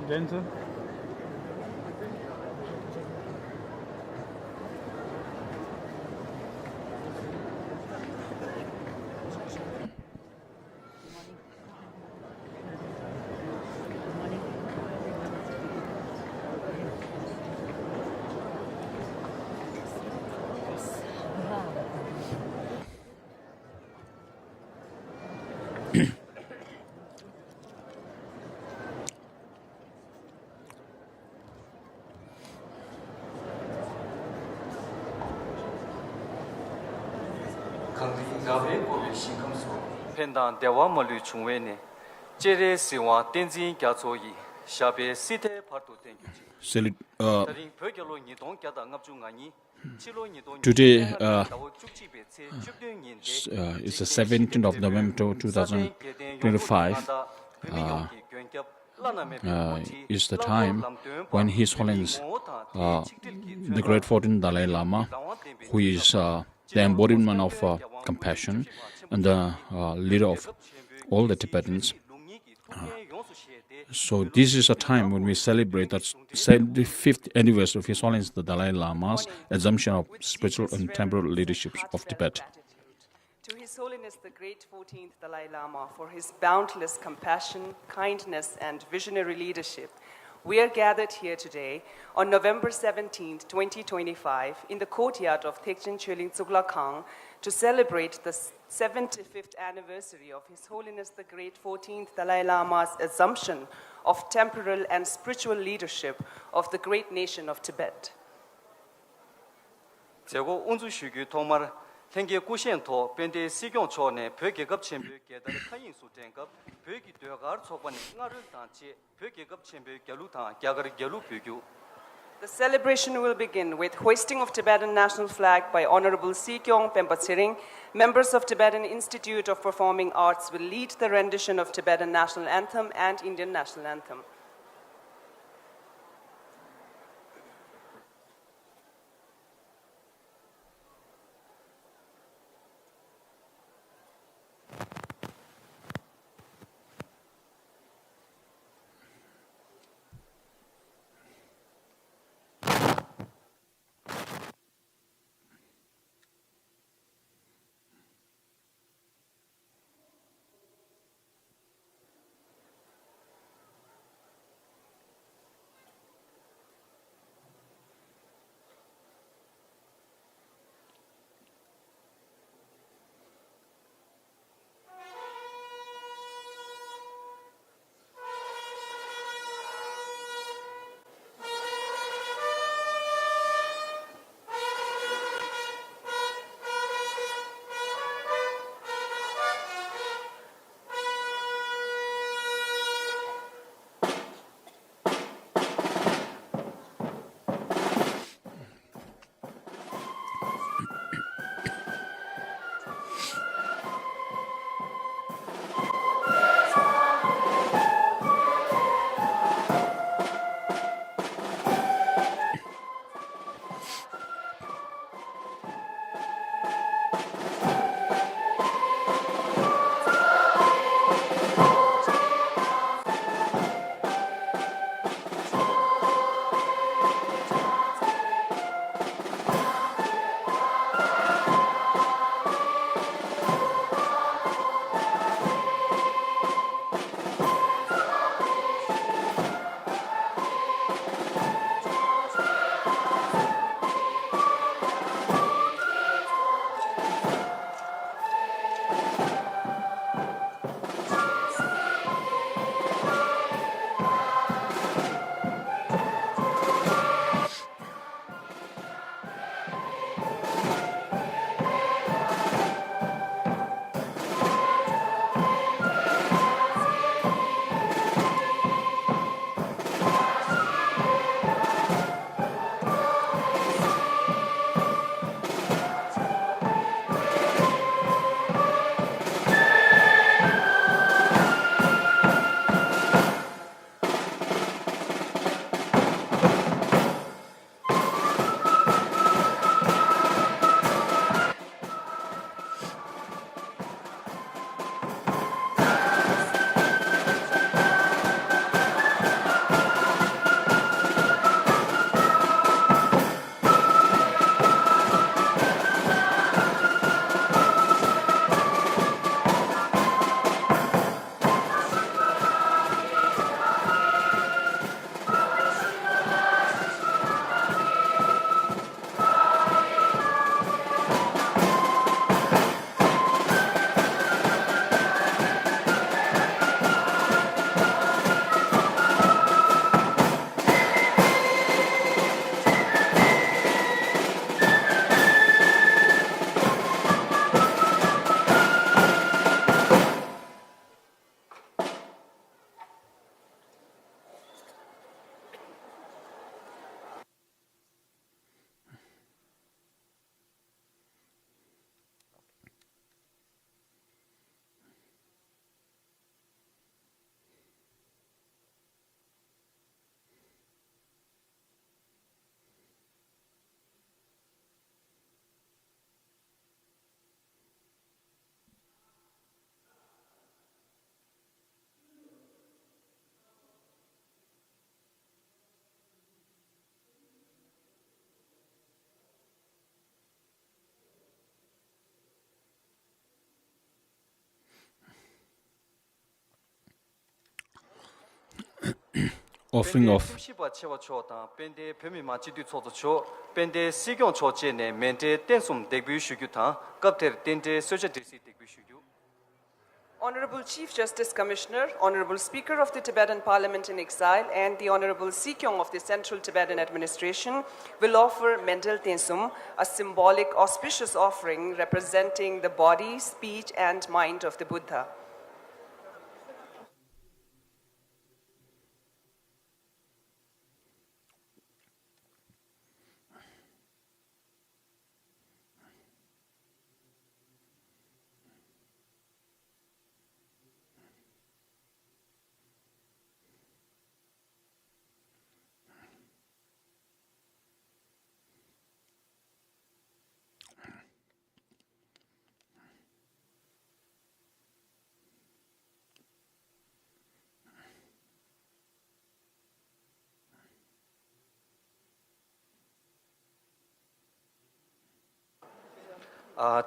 Dancer. Pendant dewa malu chungwe ne chere siwa Tenzin Gyatso yi shabe site partu tengi taring phegelo ni dong kya da ngap chu ngani chilo ni dong Today is the 17th of November 2025. Is the time when His Holiness, the Great 14th Dalai Lama, who is the embodiment of compassion and the leader of all the Tibetans. So this is a time when we celebrate the 75th anniversary of His Holiness the Dalai Lama's assumption of spiritual and temporal leadership of Tibet. To His Holiness the Great 14th Dalai Lama for his boundless compassion, kindness, and visionary leadership, we are gathered here today on November 17, 2025, in the courtyard of Tenzin Gyatso to celebrate the 75th anniversary of His Holiness the Great 14th Dalai Lama's assumption of temporal and spiritual leadership of the great nation of Tibet. Thank Kushen Pende Sigon Chone, Pökegap Chamber, Gedar Kayin Sutenkap, Pöki Dögar Sopan, Narul Tanchi, Pökegap Chamber, Galutan, Gagar Galu Pögu. The celebration will begin with hoisting of Tibetan national flag by Honorable Sikyong Pempa. Members of Tibetan Institute of Performing Arts will lead the rendition of Tibetan national anthem and Indian national anthem. offering of pende pemi ma chidu chodo cho pende sigyon choche ne mente tensum degbu shugyu ta kapter tente soja desi degbu shugyu. Honorable Chief Justice Commissioner, Honorable Speaker of the Tibetan Parliament in Exile, and the Honorable Sikyong of the Central Tibetan Administration will offer Mendel Tensum, a symbolic, auspicious offering representing the body, speech, and mind of the Buddha.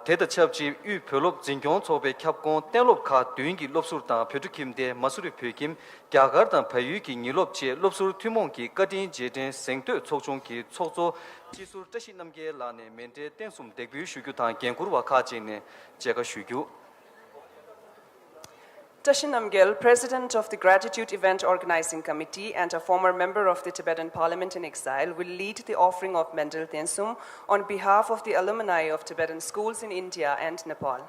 Teta chapji yu pelop jingyon chobe kyapkon tenlop ka duingi lopsur ta pyotukim de masuri pyokim gyagar ta payu ki nilop che lopsur tumong ki kadin jeten sengto chokchong ki chokcho jisur tashi namge lane mente tensum degbu shugyu ta genkurwa ka jene jega shugyu. Tashin Namgyal, President of the Gratitude Event Organizing Committee and a former member of the Tibetan Parliament in Exile, will lead the offering of Mendel Tensum on behalf of the alumni of Tibetan schools in India and Nepal.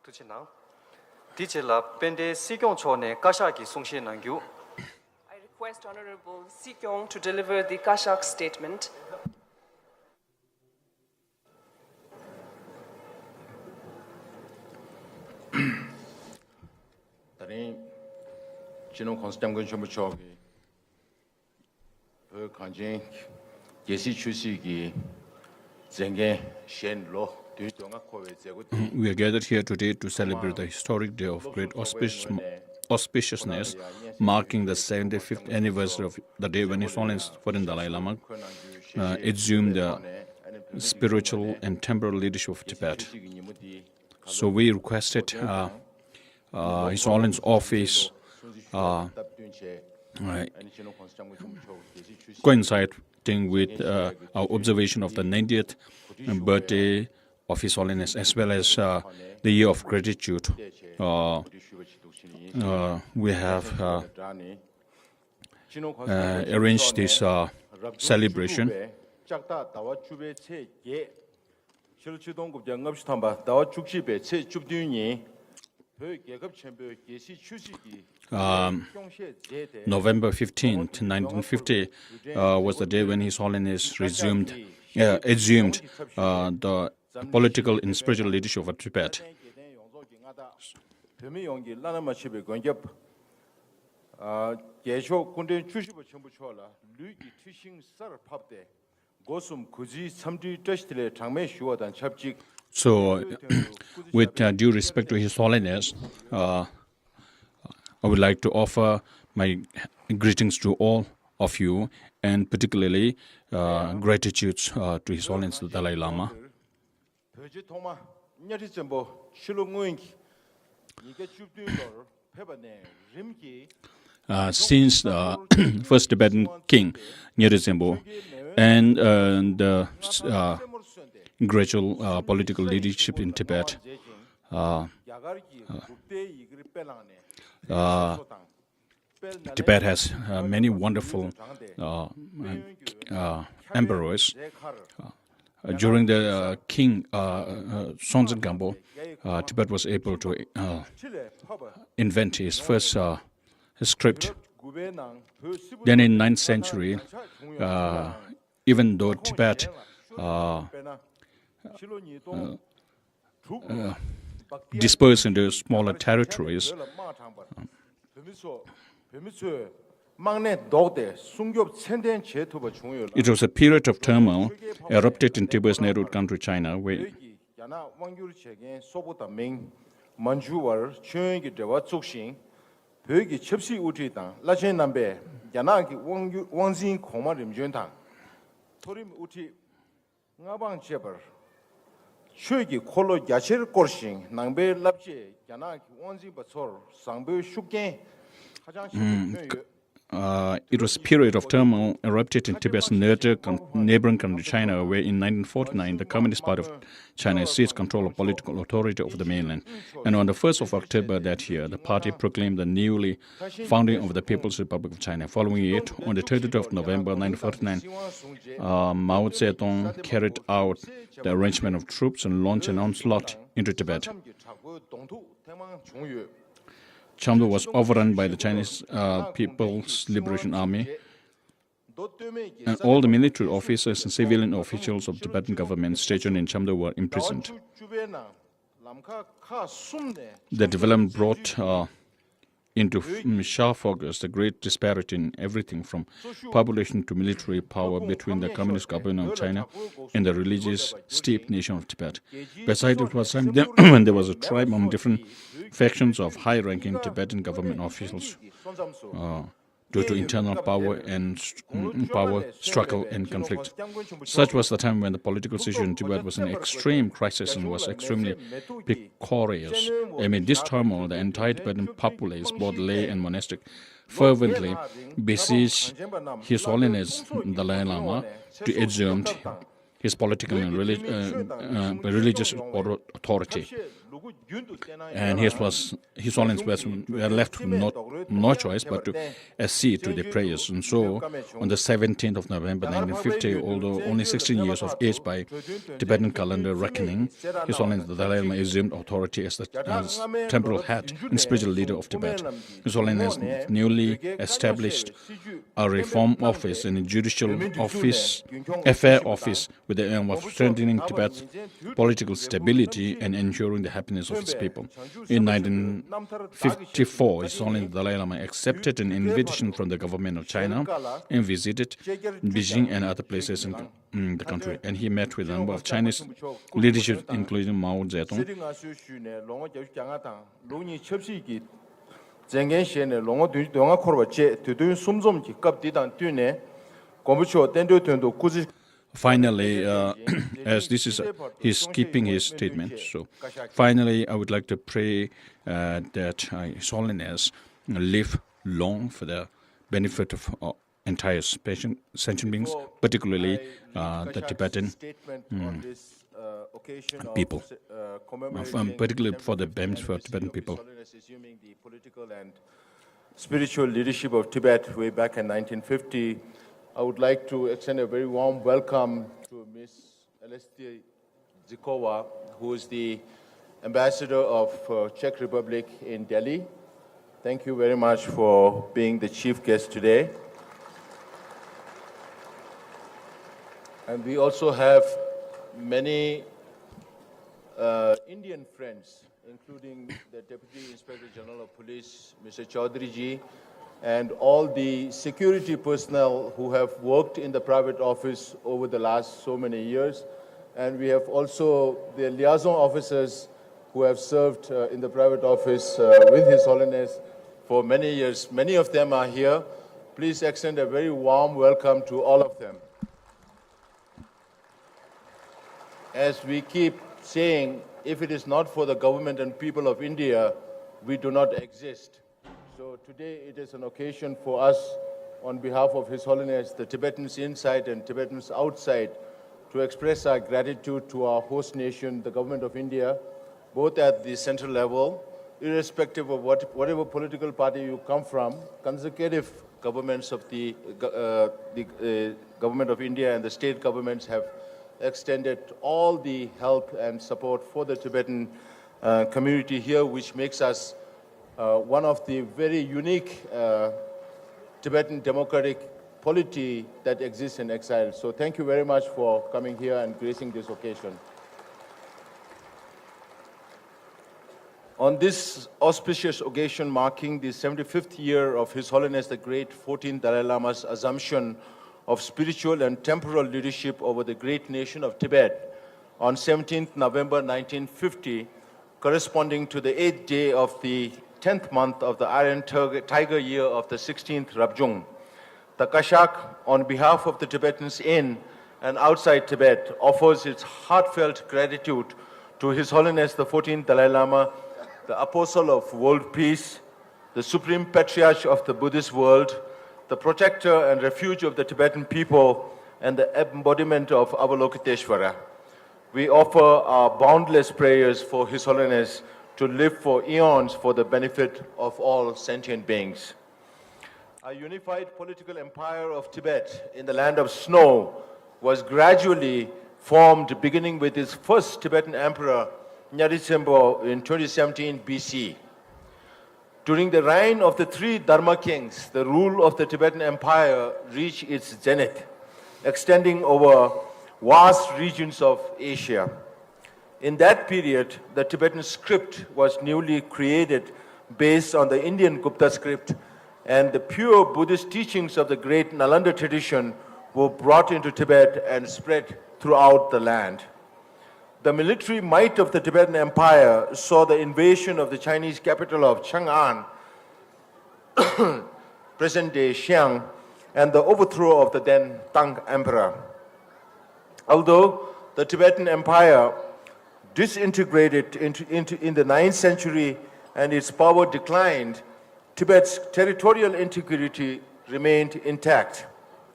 tuchina dichela pende sikyon chone kasha ki sungshe nangyu. I request Honorable Sikyong to deliver the Kashak statement. 다른 진흥 건설장군 전부처 그 간증 예시 출시기 쟁개 셴로 We are gathered here today to celebrate the historic day of great auspiciousness, marking the 75th anniversary of the day when His Holiness Dalai Lama assumed the spiritual and temporal leadership of Tibet. So we requested His Holiness office coinciding with our observation of the 90th birthday of His Holiness, as well as the year of gratitude. We have arranged this celebration. November 15th, 1950 was the day when His Holiness assumed the political and spiritual leadership of Tibet. So, with due respect to His Holiness, I would like to offer my greetings to all of you, and particularly gratitude to His Holiness the Dalai Lama. Since the first Tibetan king, Nyirezembo, and the gradual political leadership in Tibet, Tibet has many wonderful emperors. During the king Tenzin Gyatso, Tibet was able to invent his first script. Then in 9th century, even though Tibet dispersed into smaller territories, it was a period of turmoil erupted in Tibet's native country, China, where it was a period of turmoil erupted in Tibet's neighboring country, China, where in 1949 the Communist Party of China seized control of political authority over the mainland. And on the 1st of October that year, the party proclaimed the newly founding of the People's Republic of China. Following it, on the 30th of November 1949, Mao Zedong carried out the arrangement of troops and launched an onslaught into Tibet. Chamdo was overrun by the Chinese People's Liberation Army, and all the military officers and civilian officials of the Tibetan government stationed in Chamdo were imprisoned. The development brought into sharp focus the great disparity in everything from population to military power between the Communist government of China and the religious steeped nation of Tibet. Besides, it was time when there was a tribe among different factions of high-ranking Tibetan government officials due to internal power and power struggle and conflict. Such was the time when the political situation in Tibet was in extreme crisis and was extremely precarious. Amid this turmoil, the entire Tibetan populace, both lay and monastic, fervently beseeched His Holiness the Dalai Lama to assume his political and religious authority. And His Holiness were left with no choice but to accede to the prayers. And so, on the 17th of November 1950, although only 16 years of age by Tibetan calendar reckoning, His Holiness the Dalai Lama assumed authority as the temporal head and spiritual leader of Tibet. His Holiness newly established a reform office and a judicial office, with the aim of strengthening Tibet's political stability and ensuring the happiness of its people. In 1954, His Holiness Dalai Lama accepted an invitation from the government of China and visited Beijing and other places in the country. And he met with a number of Chinese leadership, including Mao Zedong. Finally, as this is he's keeping his statement, so finally I would like to pray that His Holiness live long for the benefit of entire sentient beings, particularly the Tibetan people, particularly for the benefit of Tibetan people. Assuming the political and spiritual leadership of Tibet way back in 1950, I would like to extend a very warm welcome to Ms. Alestia Zikova, who is the ambassador of Czech Republic in Delhi. Thank you very much for being the chief guest today. And we also have many Indian friends, including the Deputy Inspector General of Police, Mr. Chaudhary ji, and all the security personnel who have worked in the private office over the last so many years. And we have also the liaison officers who have served in the private office with His Holiness for many years. Many of them are here. Please extend a very warm welcome to all of them. As we keep saying, if it is not for the government and people of India, we do not exist. So today it is an occasion for us, on behalf of His Holiness, the Tibetans inside and Tibetans outside, to express our gratitude to our host nation, the Government of India, both at the central level, irrespective of whatever political party you come from. Consecutive governments of the Government of India and the state governments have extended all the help and support for the Tibetan community here, which makes us one of the very unique Tibetan democratic polity that exists in exile. So thank you very much for coming here and gracing this occasion. On this auspicious occasion marking the 75th year of His Holiness the Great 14th Dalai Lama's assumption of spiritual and temporal leadership over the great nation of Tibet on 17th November 1950, corresponding to the 8th day of the 10th month of the Iron Tiger year of the 16th Rabjung. The Kashak, on behalf of the Tibetans in and outside Tibet, offers its heartfelt gratitude to His Holiness the 14th Dalai Lama, the Apostle of World Peace, the Supreme Patriarch of the Buddhist world, the protector and refuge of the Tibetan people, and the embodiment of Avalokiteshvara. We offer our boundless prayers for His Holiness to live for eons for the benefit of all sentient beings. A unified political empire of Tibet in the land of snow was gradually formed, beginning with its first Tibetan emperor, Nyarisembo, in 2017 BC. During the reign of the three Dharma kings, the rule of the Tibetan Empire reached its zenith, extending over vast regions of Asia. In that period, the Tibetan script was newly created based on the Indian Gupta script, and the pure Buddhist teachings of the great Nalanda tradition were brought into Tibet and spread throughout the land. The military might of the Tibetan Empire saw the invasion of the Chinese capital of Chang'an, present-day Xi'an, and the overthrow of the then Tang Emperor. Although the Tibetan Empire disintegrated in the 9th century and its power declined, Tibet's territorial integrity remained intact.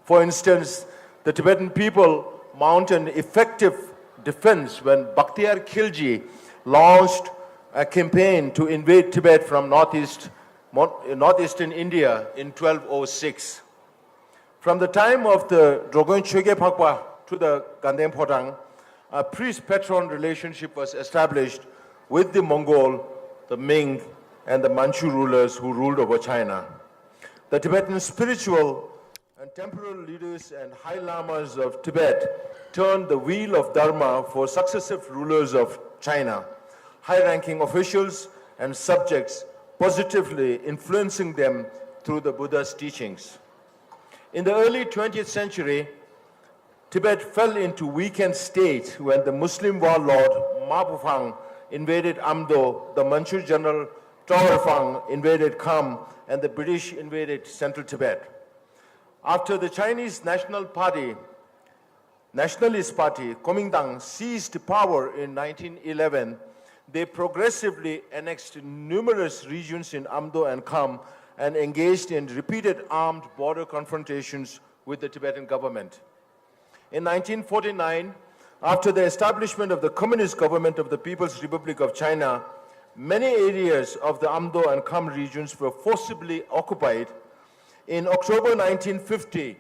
For instance, the Tibetan people mounted an effective defense when Bakhtiyar Khilji launched a campaign to invade Tibet from northeastern India in 1206. From the time of the Drogon Choge Phakpa to the Ganden Photang, a priest-patron relationship was established with the Mongol, the Ming, and the Manchu rulers who ruled over China. The Tibetan spiritual and temporal leaders and high lamas of Tibet turned the wheel of Dharma for successive rulers of China. high-ranking officials and subjects, positively influencing them through the Buddha's teachings. In the early 20th century, Tibet fell into weakened state when the Muslim warlord Ma Bufang invaded Amdo, the Manchu general Tawarfang invaded Kham, and the British invaded Central Tibet. After the Chinese Nationalist Party, Kuomintang, seized power in 1911, they progressively annexed numerous regions in Amdo and Kham and engaged in repeated armed border confrontations with the Tibetan government. In 1949, after the establishment of the Communist Government of the People's Republic of China, many areas of the Amdo and Kham regions were forcibly occupied. In October 1950,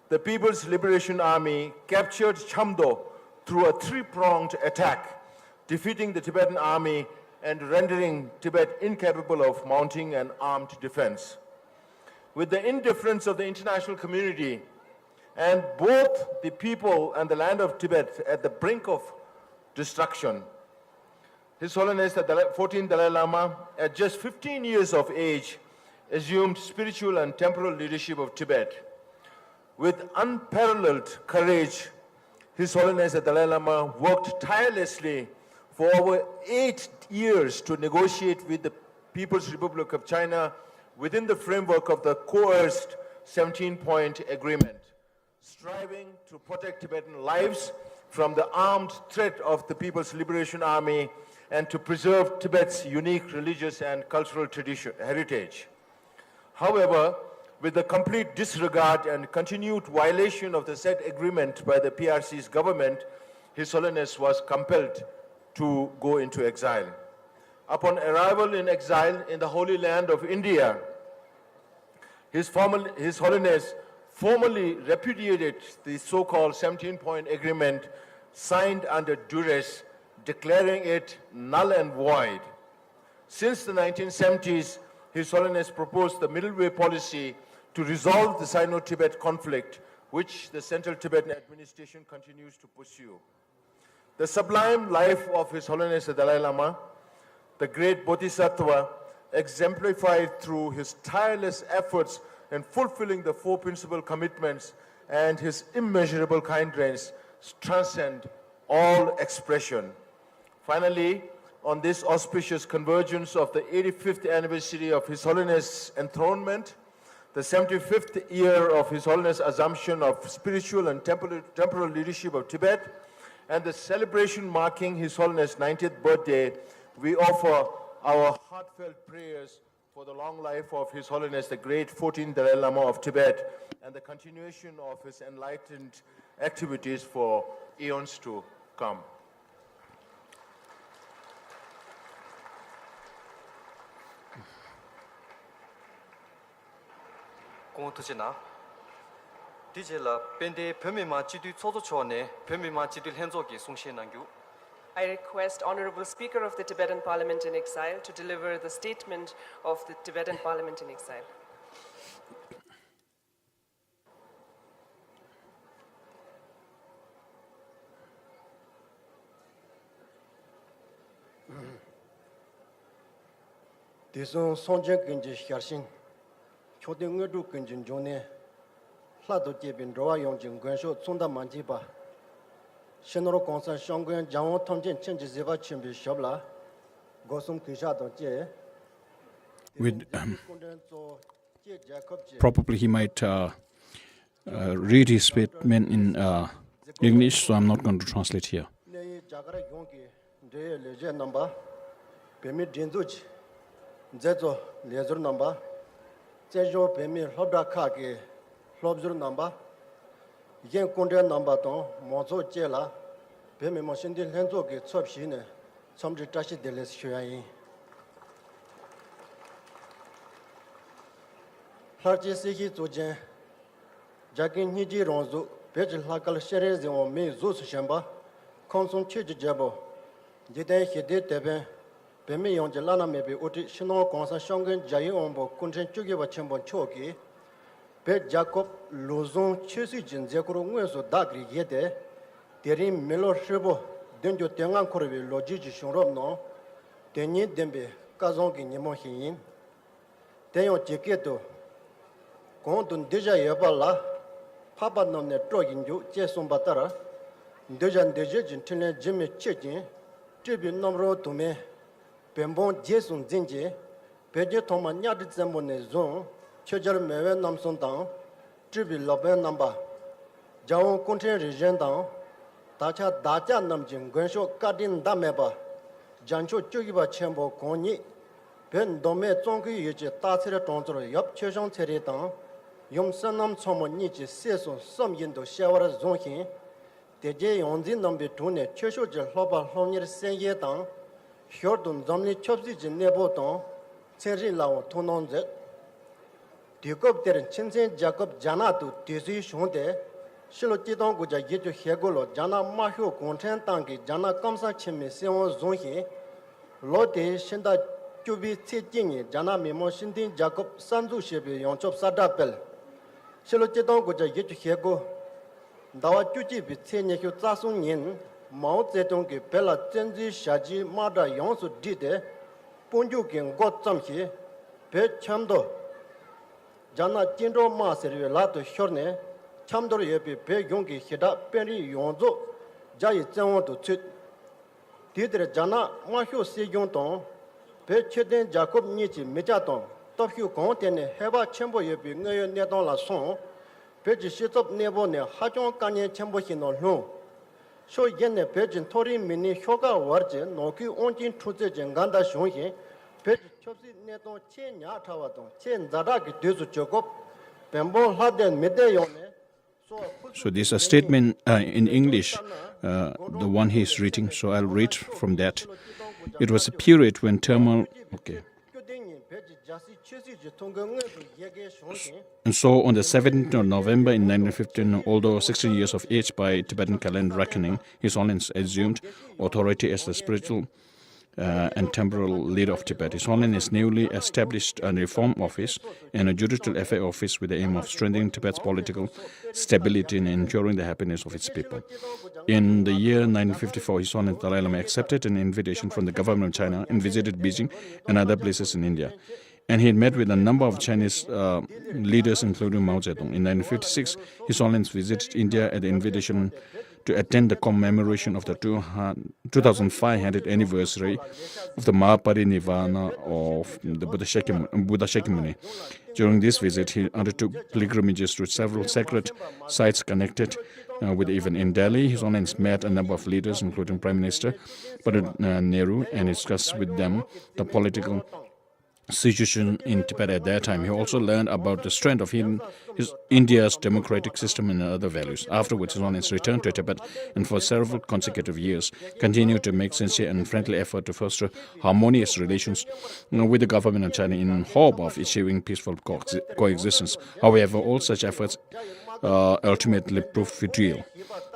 the People's Liberation Army captured Chamdo through a three-pronged attack, defeating the Tibetan army and rendering Tibet incapable of mounting an armed defense. With the indifference of the international community and both the people and the land of Tibet at the brink of destruction, His Holiness the 14th Dalai Lama, at just 15 years of age, assumed spiritual and temporal leadership of Tibet. With unparalleled courage, His Holiness the Dalai Lama worked tirelessly for over 8 years to negotiate with the People's Republic of China within the framework of the coerced 17-point agreement, striving to protect Tibetan lives from the armed threat of the People's Liberation Army and to preserve Tibet's unique religious and cultural heritage. However, with the complete disregard and continued violation of the said agreement by the PRC's government, His Holiness was compelled to go into exile. Upon arrival in exile in the Holy Land of India, His Holiness formally repudiated the so-called 17-point agreement signed under duress, declaring it null and void. Since the 1970s, His Holiness proposed the middle way policy to resolve the Sino-Tibet conflict, which the Central Tibetan Administration continues to pursue. The sublime life of His Holiness the Dalai Lama, the great Bodhisattva, exemplified through his tireless efforts in fulfilling the four principal commitments and his immeasurable kindness transcend all expression. Finally, on this auspicious convergence of the 85th anniversary of His Holiness' enthronement, the 75th year of His Holiness' assumption of spiritual and temporal leadership of Tibet, and the celebration marking His Holiness' 90th birthday, we offer our heartfelt prayers for the long life of His Holiness the great 14th Dalai Lama of Tibet and the continuation of his enlightened activities for eons to come. I request Honorable Speaker of the Tibetan Parliament in Exile to deliver the statement of the Tibetan Parliament in Exile. Deson sonjang genji sharsin chodeng ngedu genjin jone hlado jebin rowa yongjin gwansho tsonda manjiba shenoro konsa shongwen jangwo thomjen chenji zeba chimbi shabla gosum kisha do je Probably he might read his statement in English, so I'm not going to translate here. Zezo lezur number Zejo Pemi Lobda Kage Lobzur number Yen Kundian number ton Mozo Jela Pemi Moshindi Lenzo Ge Tsopshine Somji Tashi de Les Shuayin Harji Siki Zujen Jakin Niji Ronzu Pejil Hakal Sherezi on Me Zus Shamba Consum Chiji Jabo Jide Hide Teben Pemi Yonja Lana Maybe Uti Shino Consa Shongan Jayi Ombo Kunchen Chugiwa Chembon Choki Pe Jacob Luzon Chusi Jin Zekuru Wenso Dagri Yede Terim Melo Shibo Denjo Tengan Kurvi Lojiji Shunrob no Tenyi Dembe, Kazongi Nimohin, Tenyo Jiketo, Gondun Deja Yabala, Papa non ne Troginju, Jason Batara, Dejan Dejin Tene Jimmy Chicken, Tribune Nomro to me, Pembon Jason Zinji, Peje Toma Nyadi Zambone Zone, Chejar Mewe Namson Town, Tribune Loben number, Jao Contain Region Town, Tacha Dacha Namjin, Gwensho Kadin Dameba, Jancho Chugiba Chambo Koni, Ben Dome Zongi Yuji Tatsira Tonsor, Yop Cheshon Teritan, Yum Sanam Somo Nichi Seso, some Yindo Shawara Zonki, Deje Yonzin Nambi Tune, Chesho Jehoba Honir Senyetan, Shortun Zomni Chopsi Neboton, Seri Lao Tononze, Dukop Ter Chinsen Jacob Janatu, Tizi Shonte, Shilo Tidon Guja Yitu Hegolo, Jana Mahio Content Tanki, Jana Kamsa Chimi Seon Zonki, Lotte Shinda Chubi Tini, Jana Mimo Shindin Jacob Sanzu Shebi, Yonchop Sadapel, Shilo Tidon Guja Yitu Hego, Dawa Chuchi Bitini Tasun Yin, Mao Zedong Bella Tenzi Shaji Mada Yonsu Dide, Punju King got some here, Pe Chamdo, Jana Tindo Maser Lato Shorne, Chamdor Yepi Pe Yongi Hida Penny Yonzo, Jai Zan to Chit. Didre Jana Mahio Se Yonton, Pe Cheden Jacob Nichi Mejaton, Tokyo Content, Heba Chambo Yepi, Nedon La Son, Peji Shitop Nebone, Hajon Kanye Chambo Hino Lung. So Yene Pejin Tori Mini Hoga Warje, Noki Onjin Truze Ganda Shonhi, Pej Chopsi Neton Chen Yatawaton, Chen Zadak Duzu Jacob, Pembo Haden Medeyone. So this is a statement in English, the one he is reading, so I'll read from that. It was a period when turmoil... Okay. And so on the 17th of November in 1915, although 16 years of age by Tibetan calendar reckoning, His Holiness assumed authority as the spiritual and temporal leader of Tibet. His Holiness newly established a reform office and a judicial affair office with the aim of strengthening Tibet's political stability and ensuring the happiness of its people. In the year 1954, His Holiness Dalai Lama accepted an invitation from the government of China and visited Beijing and other places in India. And he had met with a number of Chinese leaders, including Mao Zedong. In 1956, His Holiness visited India at the invitation to attend the commemoration of the 2500th anniversary of the Mahaparinirvana of the Buddha Shakyamuni. During this visit, he undertook pilgrimages to several sacred sites connected with the event. In Delhi, His Holiness met a number of leaders, including Prime Minister Pandit Nehru, and discussed with them the political situation in Tibet at that time. He also learned about the strength of India's democratic system and other values. Afterwards, His Holiness returned to Tibet and for several consecutive years continued to make sincere and friendly effort to foster harmonious relations with the government of China in hope of achieving peaceful coexistence. However, all such efforts ultimately proved futile.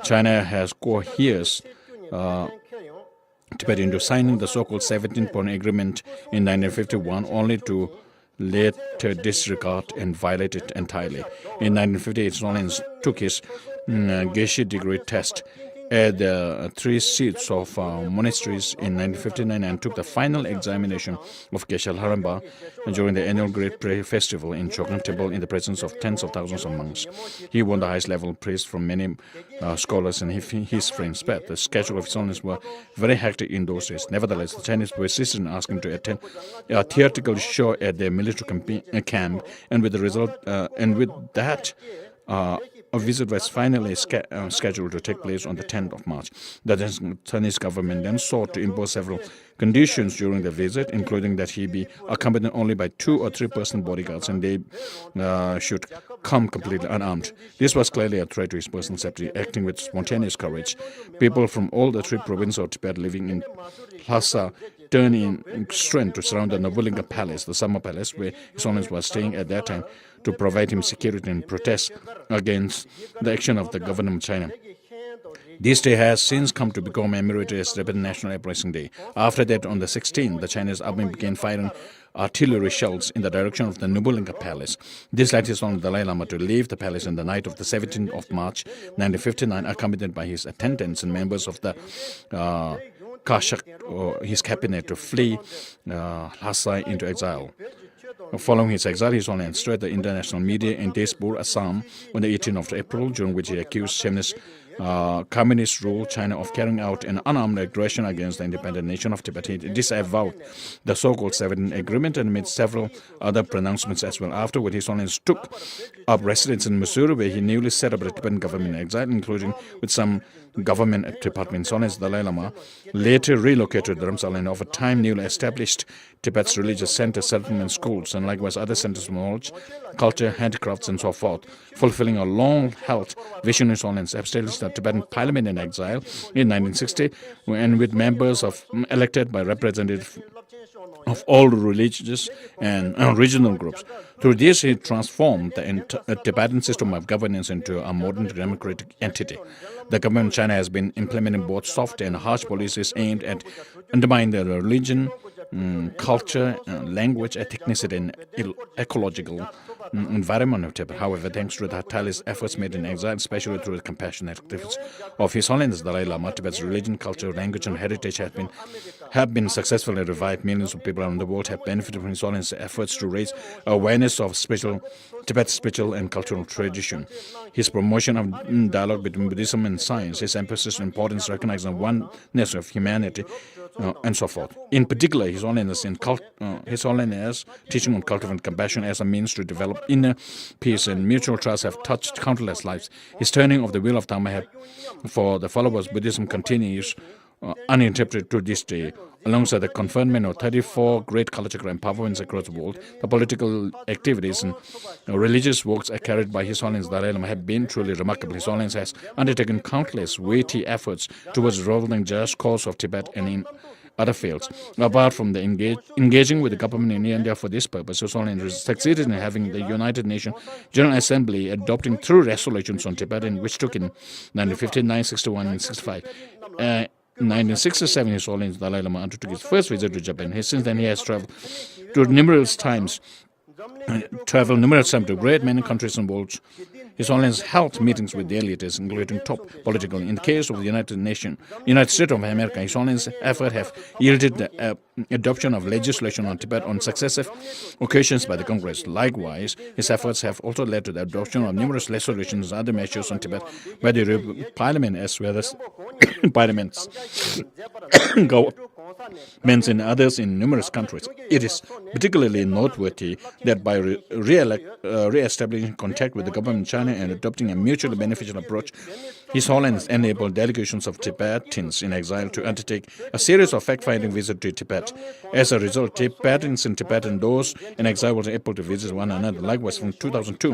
China has coerced Tibet into signing the so-called 17-point agreement in 1951, only to later disregard and violate it entirely. In 1958, His Holiness took his Geshe degree test at the 3 seats of monasteries in 1959 and took the final examination of Geshe Haramba during the annual Great Prayer Festival in Chokan Temple in the presence of tens of thousands of monks. He won the highest level praise from many scholars and his friends. But the schedule of His Holiness were very hectic in those days. Nevertheless, the Chinese persisted in asking him to attend a theatrical show at their military camp, and with the result, a visit was finally scheduled to take place on the 10th of March. The Chinese government then sought to impose several conditions during the visit, including that he be accompanied only by 2 or 3 personal bodyguards and they should come completely unarmed. This was clearly a threat to his personal safety. Acting with spontaneous courage, people from all the 3 provinces of Tibet living in Lhasa turned in strength to surround the Nobulinga Palace, the summer palace where His Holiness was staying at that time, to provide him security and protest against the action of the government of China. This day has since come to become commemorated as Tibetan National Uprising Day. After that, on the 16th, the Chinese army began firing artillery shells in the direction of the Nobulinga Palace. This led His Holiness Dalai Lama to leave the palace on the night of the 17th of March 1959, accompanied by his attendants and members of the Kashak, his cabinet, to flee Lhasa into exile. Following his exile, His Holiness entered the international media in Despur, Assam, on the 18th of April, during which he accused Chinese communist-ruled China of carrying out an unarmed aggression against the independent nation of Tibet. He disavowed the so-called 17 Agreement and made several other pronouncements as well. Afterward, His Holiness took up residence in Mussoorie, where he newly set up the Tibetan government in exile, including with some government departments. His Holiness Dalai Lama later relocated to Dharamsala and over time newly established Tibet's religious center, settlement schools, and likewise other centers of knowledge, culture, handicrafts, and so forth, fulfilling a long-held vision. His Holiness established the Tibetan Parliament in exile in 1960, and with members elected by representatives of all religious and regional groups. Through this, he transformed the Tibetan system of governance into a modern democratic entity. The government of China has been implementing both soft and harsh policies aimed at undermining the religion, culture, language, ethnicity, and ecological environment of Tibet. However, thanks to the tireless efforts made in exile, especially through the compassionate activities of His Holiness Dalai Lama, Tibet's religion, culture, language, and heritage have been successfully revived. Millions of people around the world have benefited from His Holiness' efforts to raise awareness of Tibet's spiritual and cultural tradition. His promotion of dialogue between Buddhism and science, his emphasis on importance recognizing the oneness of humanity, and so forth. In particular, His Holiness teaching on cultivating compassion as a means to develop inner peace and mutual trust have touched countless lives. His turning of the wheel of Dharma for the followers of Buddhism continues uninterrupted to this day. Alongside the conferment of 34 great cultural empowerments across the world, the political activities and religious works carried by His Holiness Dalai Lama have been truly remarkable. His Holiness has undertaken countless weighty efforts towards resolving just cause of Tibet and in other fields. Apart from the engaging with the government in India for this purpose, His Holiness succeeded in having the United Nations General Assembly adopting 3 resolutions on Tibet, which took in 1959, 61, and 65. In 1967, His Holiness Dalai Lama undertook his first visit to Japan. Since then, he has traveled numerous times to great many countries and worlds. His Holiness held meetings with their leaders, including top political. In the case of the United States of America, His Holiness' efforts have yielded the adoption of legislation on Tibet on successive occasions by the Congress. Likewise, his efforts have also led to the adoption of numerous resolutions and other measures on Tibet by the European Parliament as well as parliaments, governments, and others in numerous countries. It is particularly noteworthy that by re-establishing contact with the government of China and adopting a mutually beneficial approach, His Holiness enabled delegations of Tibetans in exile to undertake a series of fact-finding visits to Tibet. As a result, Tibetans in Tibet and those in exile were able to visit one another. Likewise, from 2002,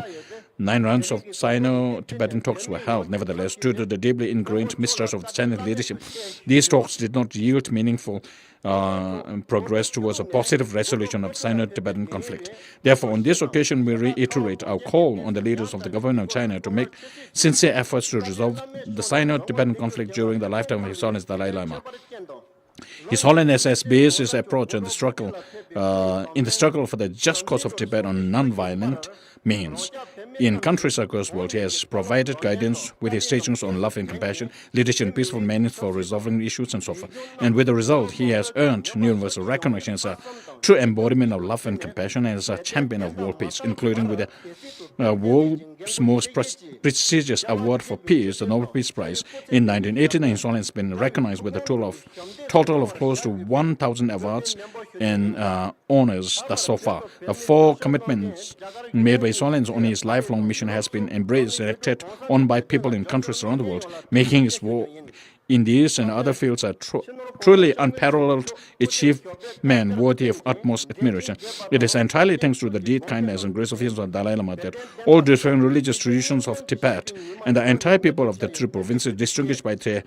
9 rounds of Sino-Tibetan talks were held. Nevertheless, due to the deeply ingrained mistrust of the Chinese leadership, these talks did not yield meaningful progress towards a positive resolution of the Sino-Tibetan conflict. Therefore, on this occasion, we reiterate our call on the leaders of the government of China to make sincere efforts to resolve the Sino-Tibetan conflict during the lifetime of His Holiness Dalai Lama. His Holiness has based his approach on the struggle for the just cause of Tibet on non-violent means. In countries across the world, he has provided guidance with his teachings on love and compassion, leadership and peaceful means for resolving issues, and so forth. And with the result, he has earned universal recognition as a true embodiment of love and compassion and as a champion of world peace, including with the world's most prestigious award for peace, the Nobel Peace Prize. In 1989, His Holiness has been recognized with a total of close to 1,000 awards and honors thus so far. The 4 commitments made by His Holiness on his lifelong mission has been embraced and acted on by people in countries around the world, making his work in these and other fields a truly unparalleled achievement worthy of utmost admiration. It is entirely thanks to the deep kindness and grace of His Dalai Lama that all different religious traditions of Tibet and the entire people of the 3 provinces, distinguished by their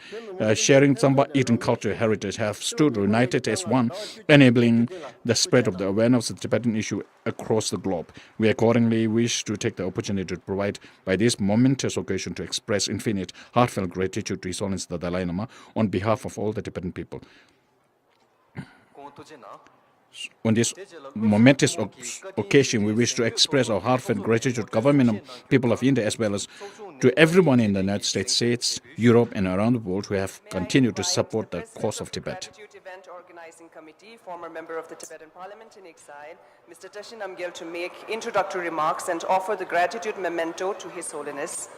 sharing Tsamba eating culture heritage, have stood united as one, enabling the spread of the awareness of the Tibetan issue across the globe. We accordingly wish to take the opportunity to provide by this momentous occasion to express infinite heartfelt gratitude to His Holiness the Dalai Lama on behalf of all the Tibetan people. On this momentous occasion, we wish to express our heartfelt gratitude to the government of people of India as well as to everyone in the United States, Europe, and around the world who have continued to support the cause of Tibet. Gratitude Event Organizing Committee, former member of the Tibetan Parliament in exile, Mr. Tenzin Gyatso, to make introductory remarks and offer the gratitude memento to His Holiness.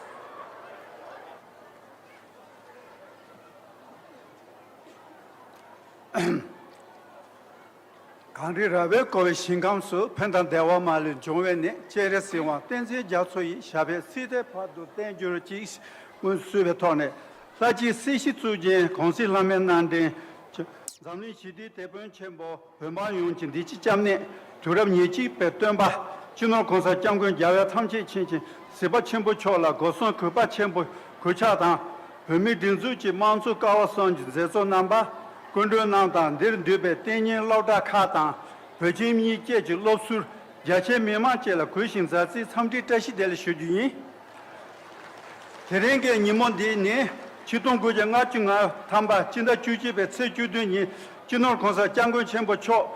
Country Rabe Kovi Shingamsu, Pentan Dewa Mali, Jovene, Cheresiwa, Tenzin Gyatso, Shabe, Side Padu, Dangerous, Munsubetone, Laji Sishi Tsuji, Consi Lamenande, Zami Chidi, Tebun Chembo, Hema Yunjin, Dichi Jamne, Turab Nichi, Petumba, Chino Consa Jangun, Yava Tamchi Chinchin, Seba Chembo Chola, Goson Kuba Chembo, Kuchatan, Hemi Dinzuchi, Mansu Kawason, Zezo Namba, Kundu Nandan, Dube, Tenyin Lauda Katan, Virginia Jeju, Losur, Jache Mimachela, Kushin Zazi, Samdi Tashi del Shudi. Terenge Nimondi, Chiton Gujanga, Tamba, Chinda Chuji, Sejuduni, Chinor Consa, Jango Chembo Cho,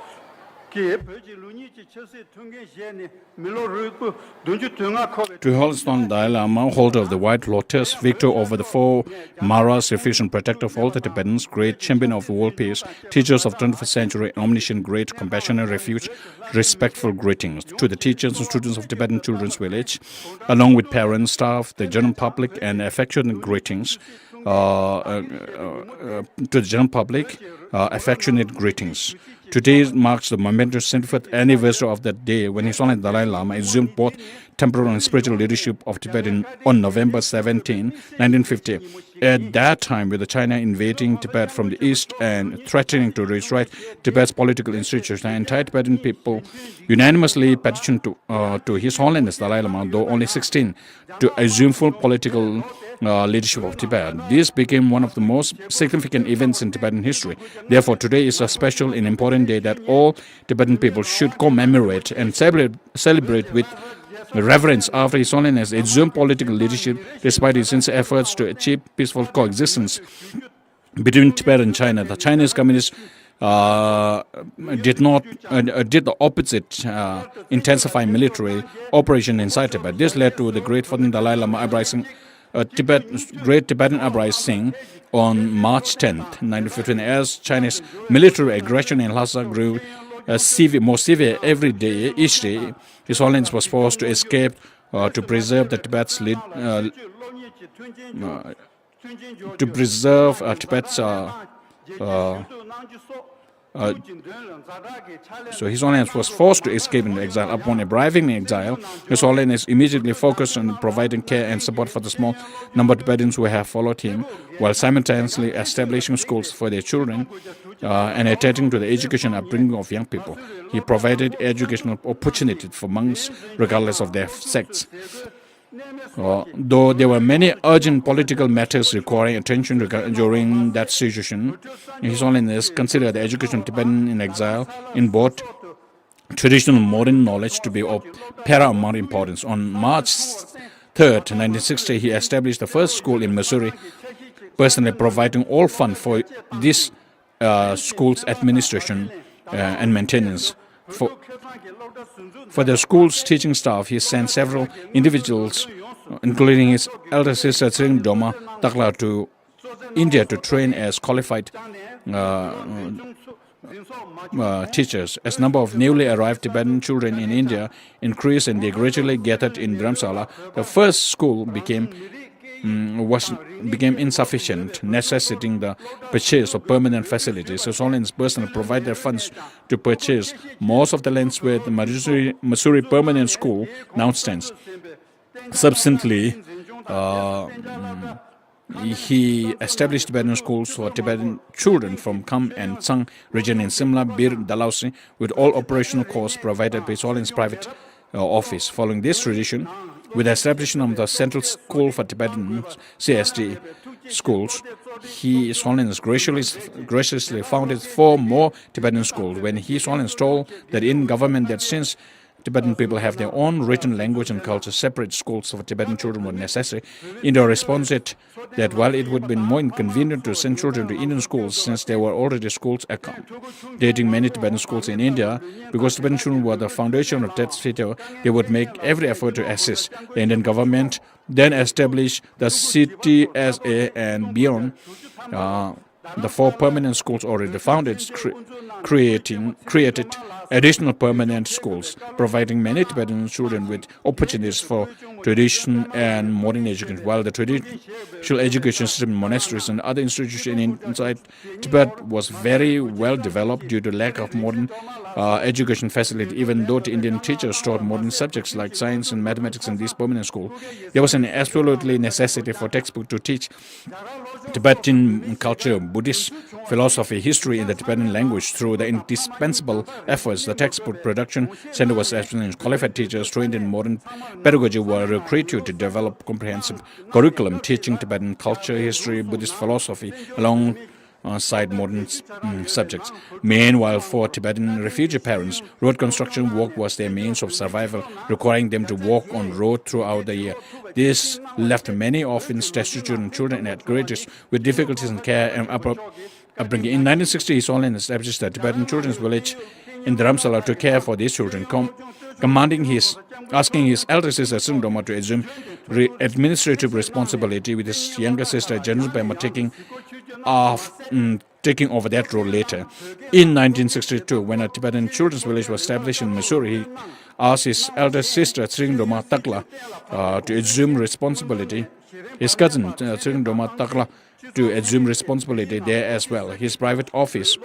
Ki, Perji Lunichi, Chelsea, Tungi, Jeni, Milo Ruku, Dunju Tunga Kobe. To Holston Dalai Lama, holder of the White Lotus, victor over the 4 Maras, efficient protector of all the Tibetans, great champion of world peace, teachers of 21st century, omniscient, great, compassionate refuge, respectful greetings to the teachers and students of Tibetan Children's Village, along with parents, staff, the general public, and affectionate greetings to the general public, affectionate greetings. Today marks the momentous 75th anniversary of that day when His Holiness Dalai Lama assumed both temporal and spiritual leadership of Tibet on November 17, 1950. At that time, with China invading Tibet from the east and threatening to destroy Tibet's political institutions, the entire Tibetan people unanimously petitioned to His Holiness Dalai Lama, though only 16, to assume full political leadership of Tibet. This became one of the most significant events in Tibetan history. Therefore, today is a special and important day that all Tibetan people should commemorate and celebrate with reverence after His Holiness assumed political leadership despite his sincere efforts to achieve peaceful coexistence between Tibet and China. The Chinese communists did the opposite, intensify military operation inside Tibet. This led to the Great 14th Dalai Lama uprising, Great Tibetan Uprising on March 10th, 1915. As Chinese military aggression in Lhasa grew more severe every day, each day, His Holiness was forced to escape to preserve the Tibet's So His Holiness was forced to escape into exile. Upon arriving in exile, His Holiness immediately focused on providing care and support for the small number of Tibetans who have followed him, while simultaneously establishing schools for their children and attending to the education and upbringing of young people. He provided educational opportunities for monks regardless of their sects. Though there were many urgent political matters requiring attention during that situation, His Holiness considered the education of Tibetan in exile in both traditional and modern knowledge to be of paramount importance. On March 3rd, 1960, he established the first school in Mussoorie, personally providing all funds for this school's administration and maintenance. For the school's teaching staff, he sent several individuals, including his elder sister Tsering Doma Takla, to India to train as qualified teachers. As number of newly arrived Tibetan children in India increased and they gradually gathered in Dharamsala, the first school became insufficient, necessitating the purchase of permanent facilities. His Holiness personally provided funds to purchase most of the lands where the Mussoorie Permanent School now stands. Subsequently, he established Tibetan schools for Tibetan children from Kham and Tsang region in Simla, Bir, Dalhousie, with all operational costs provided by His Holiness private office. Following this tradition, with the establishment of the Central School for Tibetan CST schools, His Holiness graciously founded 4 more Tibetan schools. When His Holiness told the Indian government that since Tibetan people have their own written language and culture. Separate schools for Tibetan children were necessary. India responded that while it would have been more inconvenient to send children to Indian schools since there were already schools accommodating many Tibetan schools in India, because Tibetan children were the foundation of that city, they would make every effort to assist. The Indian government then established the CTSA and beyond. The 4 permanent schools already founded created additional permanent schools, providing many Tibetan children with opportunities for traditional and modern education, while the traditional education system in monasteries and other institutions inside Tibet was very well developed due to lack of modern education facility. Even though the Indian teachers taught modern subjects like science and mathematics in these permanent schools, there was an absolutely necessity for textbook to teach Tibetan culture, Buddhist philosophy, history in the Tibetan language. Through the indispensable efforts, the textbook production center was established. Qualified teachers trained in modern pedagogy were recruited to develop comprehensive curriculum teaching Tibetan culture, history, Buddhist philosophy alongside modern subjects. Meanwhile, for Tibetan refugee parents, road construction work was their means of survival, requiring them to walk on road throughout the year. This left many orphans, destitute children at great risk with difficulties in care and upbringing. In 1960, His Holiness established the Tibetan Children's Village in Dharamsala to care for these children, asking his elder sister Sundoma to assume administrative responsibility, with his younger sister General Pema taking over that role later. In 1962, when a Tibetan Children's Village was established in Mussoorie, he asked his elder sister Tsringdoma Takla to assume responsibility. His cousin Tsringdoma Takla to assume responsibility there as well. His private office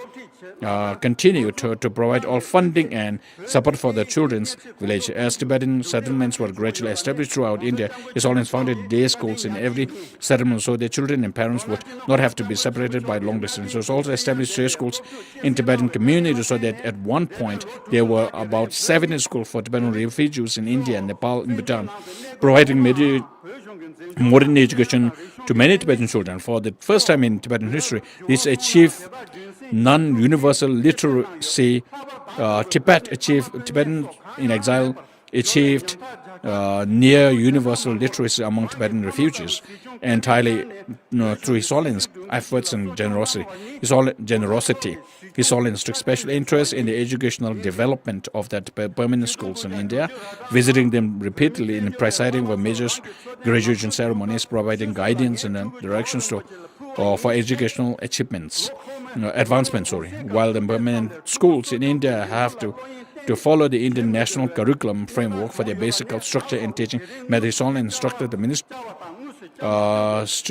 continued to provide all funding and support for the children's village. As Tibetan settlements were gradually established throughout India, His Holiness founded day schools in every settlement so their children and parents would not have to be separated by long distance. He also established day schools in Tibetan communities so that at one point there were about 70 schools for Tibetan refugees in India and Nepal and Bhutan, providing modern education to many Tibetan children. For the first time in Tibetan history, this achieved non-universal literacy. Tibetan in exile achieved near universal literacy among Tibetan refugees, entirely through His Holiness efforts and generosity. His Holiness took special interest in the educational development of the permanent schools in India, visiting them repeatedly and presiding over major graduation ceremonies, providing guidance and directions for educational advancements. While the permanent schools in India have to follow the Indian national curriculum framework for their basic structure and teaching, His Holiness instructed the Ministry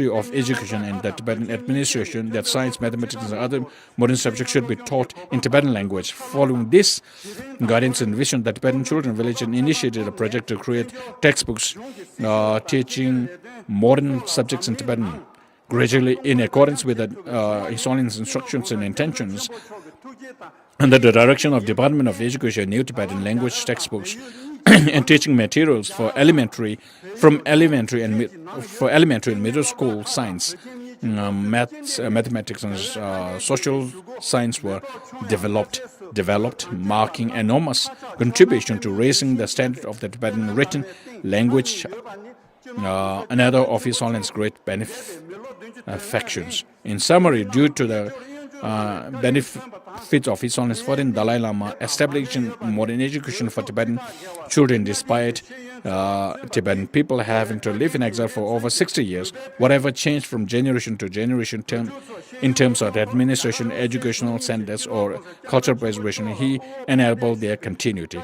of Education and the Tibetan Administration that science, mathematics, and other modern subjects should be taught in Tibetan language. Following this guidance and vision, the Tibetan Children's Village initiated a project to create textbooks teaching modern subjects in Tibetan. Gradually, in accordance with His Holiness instructions and intentions, under the direction of Department of Education, new Tibetan language textbooks and teaching materials for elementary and middle school science, mathematics, and social science were developed, marking enormous contribution to raising the standard of the Tibetan written language. Another of His Holiness' great benefactions. In summary, due to the benefits of His Holiness 14th Dalai Lama establishing modern education for Tibetan children, despite Tibetan people having to live in exile for over 60 years, whatever changed from generation to generation in terms of administration, educational standards, or cultural preservation, he enabled their continuity.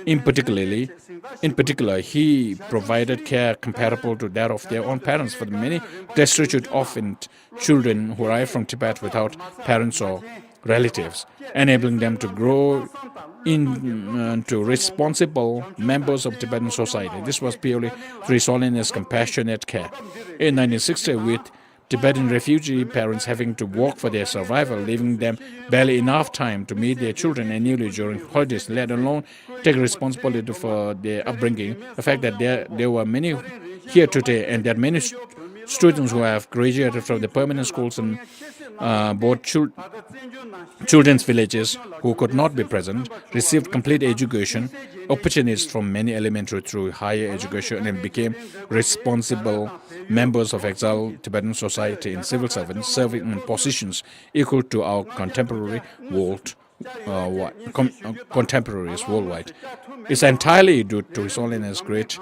In particular, he provided care comparable to that of their own parents for the many destitute orphan children who arrived from Tibet without parents or relatives, enabling them to grow into responsible members of Tibetan society. This was purely through His Holiness' compassionate care. In 1960, with Tibetan refugee parents having to work for their survival, leaving them barely enough time to meet their children annually during holidays, let alone take responsibility for their upbringing. The fact that there were many here today and that many students who have graduated from the permanent schools and both children's villages who could not be present received complete education opportunities from many elementary through higher education and became responsible members of exiled Tibetan society and civil servants serving in positions equal to our contemporaries worldwide. It's entirely due to His Holiness Great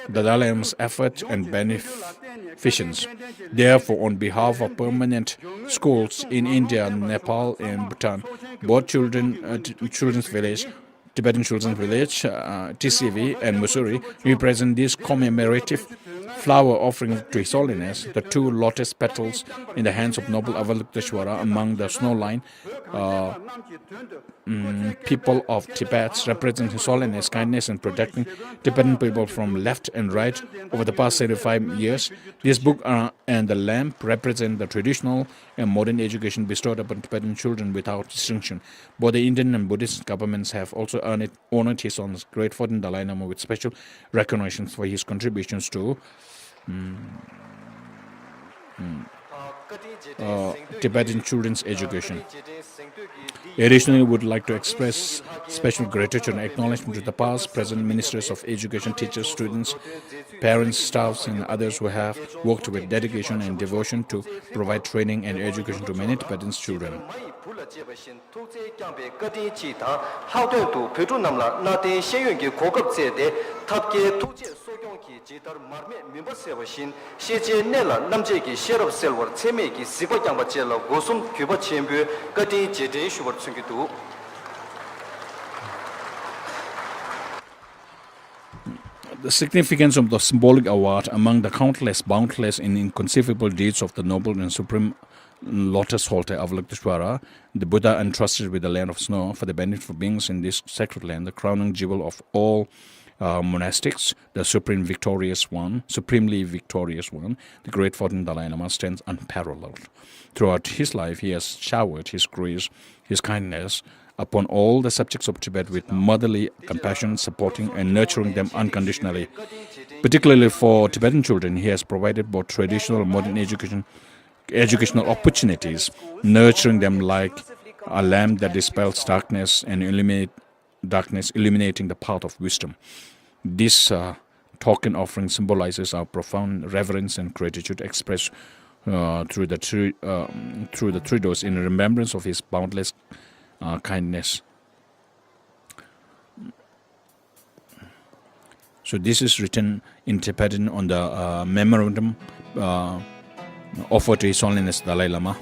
the Dalai Lama's effort and beneficence. Therefore, on behalf of permanent schools in India, Nepal, and Bhutan, both Children's Village, Tibetan Children's Village, TCV, and Mussoorie, we present this commemorative flower offering to His Holiness, the two lotus petals in the hands of noble Avalokiteshvara among the snow-line people of Tibet, represent His Holiness' kindness in protecting Tibetan people from left and right over the past 75 years. This book and the lamp represent the traditional and modern education bestowed upon Tibetan children without distinction. Both the Indian and Buddhist governments have also honored His Holiness Great 14th Dalai Lama with special recognitions for his contributions to Tibetan children's education. Additionally, we would like to express special gratitude and acknowledgement to the past, present ministers of education, teachers, students, parents, staffs, and others who have worked with dedication and devotion to provide training and education to many Tibetan children. The significance of the symbolic award among the countless, boundless, and inconceivable deeds of the noble and supreme lotus holder Avalokiteshvara, the Buddha entrusted with the land of snow for the benefit of beings in this sacred land, the crowning jewel of all monastics, the supremely victorious one, the great 14th Dalai Lama stands unparalleled. Throughout his life, he has showered his grace, his kindness upon all the subjects of Tibet with motherly compassion, supporting and nurturing them unconditionally. Particularly for Tibetan children, he has provided both traditional and modern educational opportunities, nurturing them like a lamp that dispels darkness and illuminating the path of wisdom. This token offering symbolizes our profound reverence and gratitude expressed through the three doors in remembrance of his boundless kindness. So this is written in Tibetan on the memorandum offered to His Holiness Dalai Lama.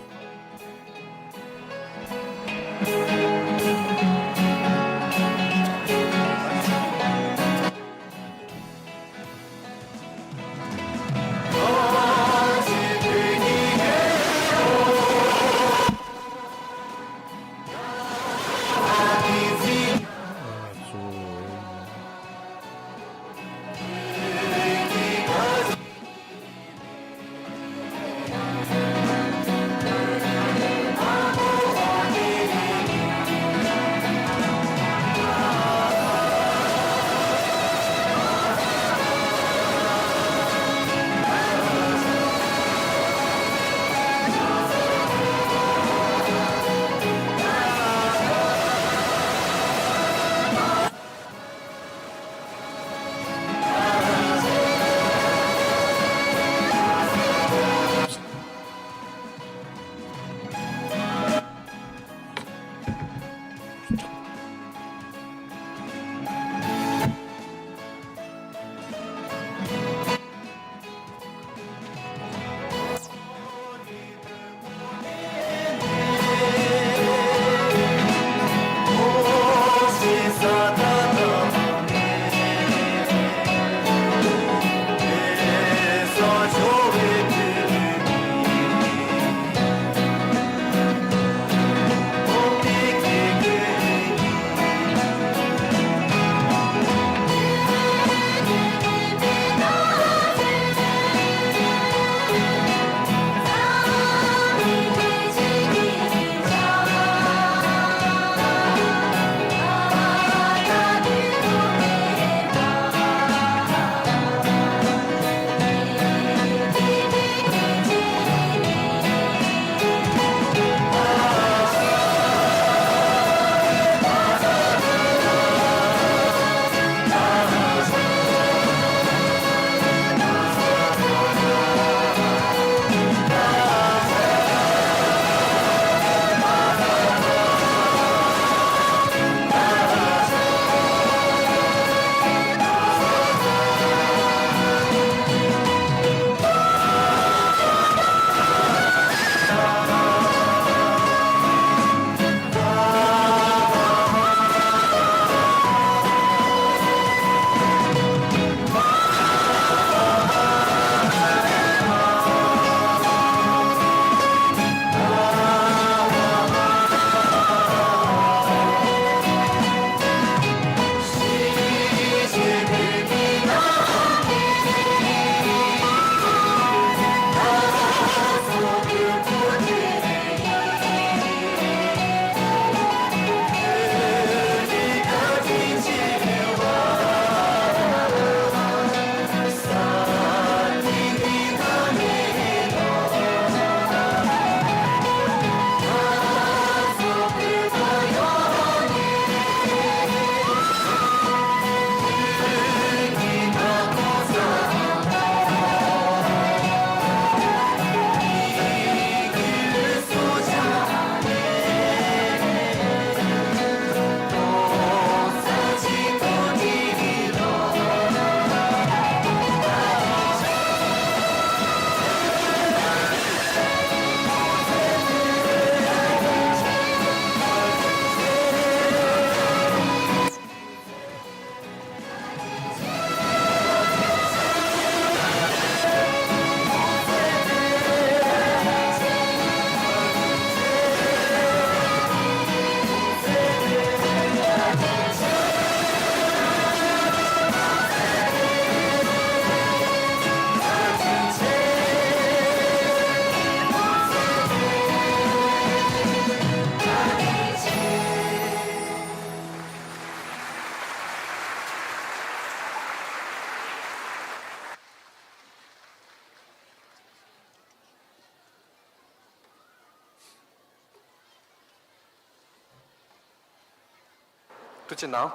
Tuchina.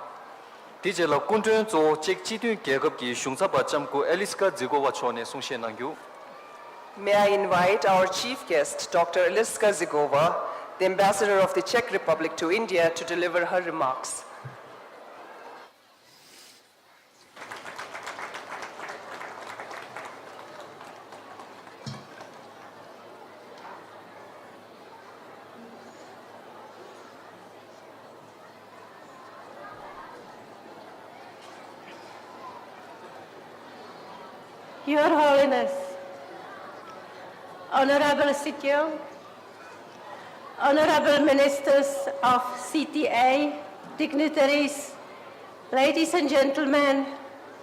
DJ la kundun zo chek chidun gyagab ki shungsa bacham ko Eliska Zigova chone sungshe nangyu. May I invite our chief guest, Dr. Eliska Zigova, the ambassador of the Czech Republic to India, to deliver her remarks. Your Holiness, Honorable Sityo, Honorable Ministers of CTA, dignitaries, ladies and gentlemen,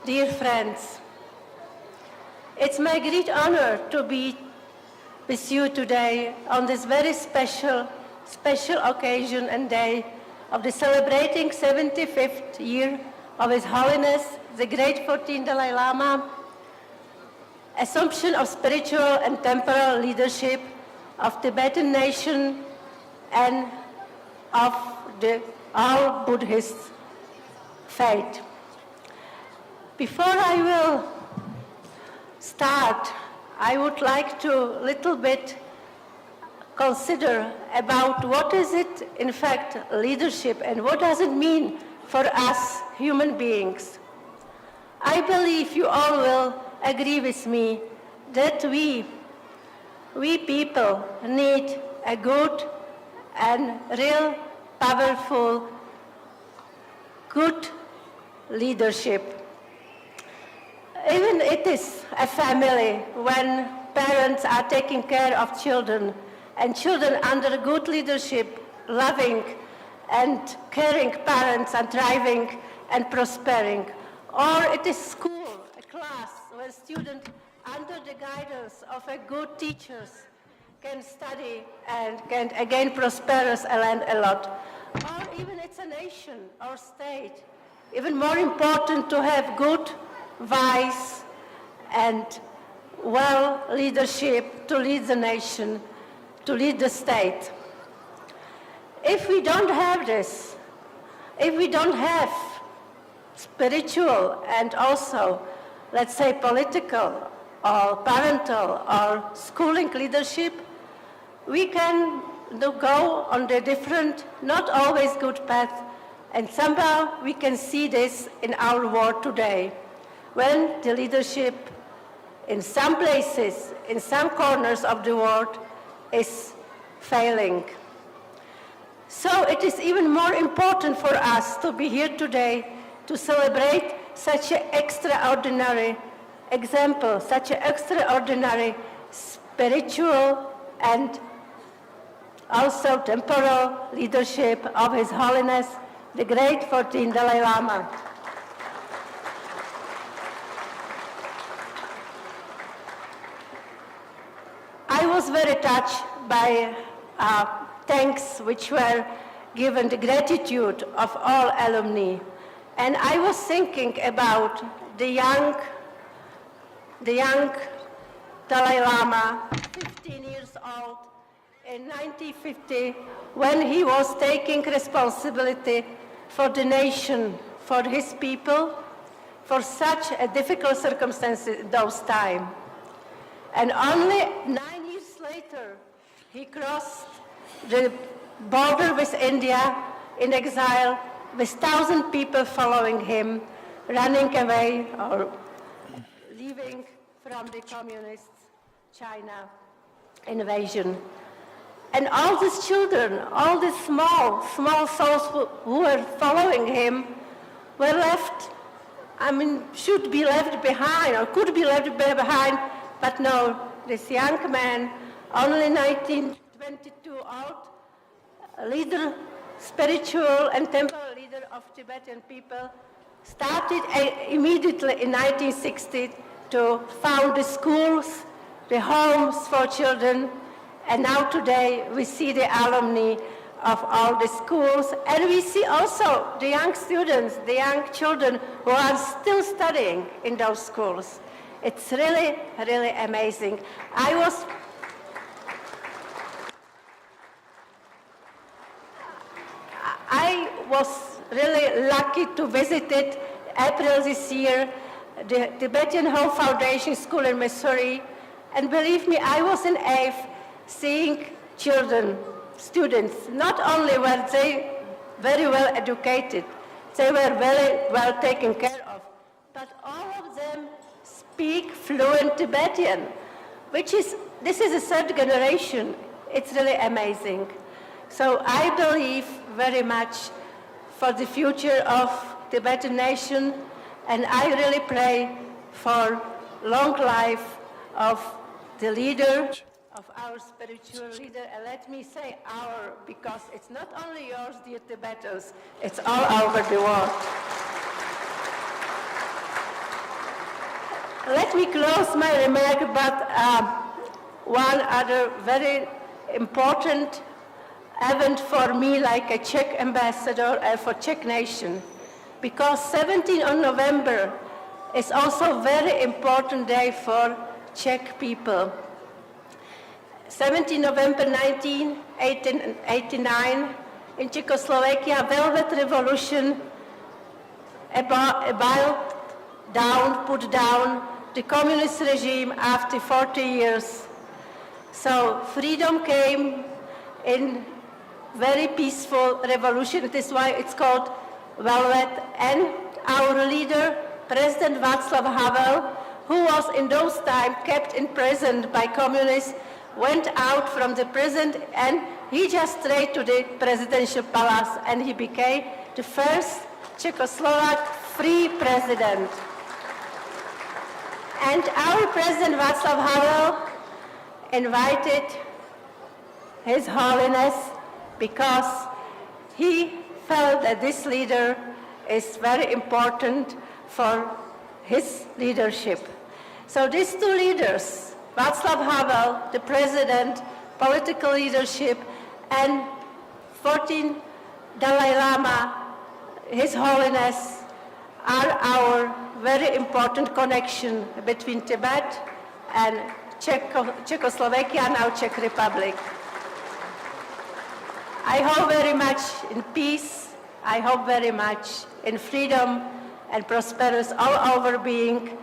dear friends. It's my great honor to be with you today on this very special occasion and day of the celebrating 75th year of His Holiness, the Great 14th Dalai Lama, assumption of spiritual and temporal leadership of Tibetan nation and of the all Buddhist faith. Before I will start, I would like to little bit consider about what is it, in fact, leadership, and what does it mean for us human beings. I believe you all will agree with me that we people need a good and real powerful good leadership. Even it is a family when parents are taking care of children and children under good leadership, loving and caring parents are thriving and prospering. Or it is school, a class where students under the guidance of a good teachers can study and can again prosper and learn a lot. Or even it's a nation or state. Even more important to have good, wise, and well leadership to lead the nation, to lead the state. If we don't have this, if we don't have spiritual and also, let's say, political or parental or schooling leadership, we can go on the different, not always good path, and somehow we can see this in our world today, when the leadership in some places, in some corners of the world, is failing. So it is even more important for us to be here today to celebrate such an extraordinary example, such an extraordinary spiritual and also temporal leadership of His Holiness, the Great 14th Dalai Lama. I was very touched by thanks which were given, the gratitude of all alumni. And I was thinking about the young Dalai Lama, 15 years old, in 1950, when he was taking responsibility for the nation, for his people, for such a difficult circumstances in those times. And only 9 years later, he crossed the border with India in exile, with 1,000 people following him, running away or leaving from the communist China invasion. And all these children, all these small souls who were following him were left, should be left behind or could be left behind, but no, this young man, only 19, 22 old, leader, spiritual and temporal leader of Tibetan people, started immediately in 1960 to found the schools, the homes for children, and now today we see the alumni of all the schools, and we see also the young students, the young children who are still studying in those schools. It's really, really amazing. I was really lucky to visit it April this year, the Tibetan Homes Foundation School in Mussoorie. And believe me, I was in AIF seeing children, students. Not only were they very well educated, they were very well taken care of, but all of them speak fluent Tibetan, this is a third generation. It's really amazing. So I believe very much for the future of Tibetan nation, and I really pray for long life of the leader, of our spiritual leader. And let me say our, because it's not only yours, dear Tibetans, it's all over the world. Let me close my remark, but one other very important event for me, like a Czech ambassador and for Czech nation, because 17th of November is also a very important day for Czech people. 17 November 1989, in Czechoslovakia, Velvet Revolution put down the communist regime after 40 years. So freedom came in very peaceful revolution. It is why it's called Velvet. And our leader, President Václav Havel, who was in those times kept in prison by communists, went out from the prison and he just straight to the presidential palace and he became the first Czechoslovak free president. And our President Václav Havel invited His Holiness because he felt that this leader is very important for his leadership. So these two leaders, Václav Havel, the president, political leadership, and 14 Dalai Lama, His Holiness, are our very important connection between Tibet and Czechoslovakia, now Czech Republic. I hope very much in peace, I hope very much in freedom and prosperous all over being,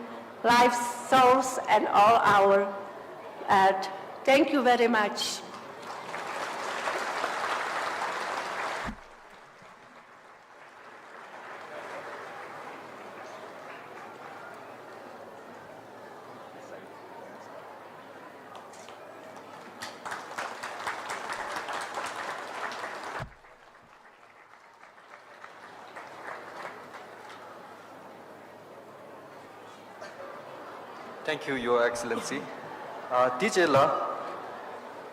life, souls, and all our earth. Thank you very much. Thank you, Your Excellency. DJ La,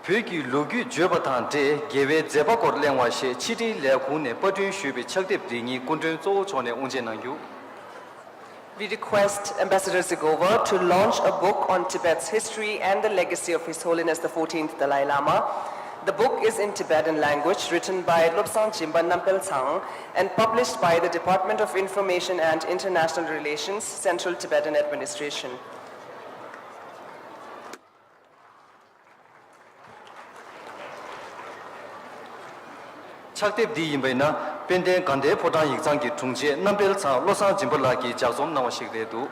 Pegi Lugu Jobatan De, Gave Zebakor Langwashe, Chiti Lakune, Patu Shubi, Chakti Bringi, Kundun Zo Chone Unjenangu. We request Ambassador Zigova to launch a book on Tibet's history and the legacy of His Holiness the 14th Dalai Lama. The book is in Tibetan language, written by Lobsang Chimban Nampel Tsang and published by the Department of Information and International Relations, Central Tibetan Administration. Chakti Di Yimbena, Penden Kande Potan Yixangi Tungje, Nampel Tsang, Losang Jimbolaki, Jazom Nawashik Dedu.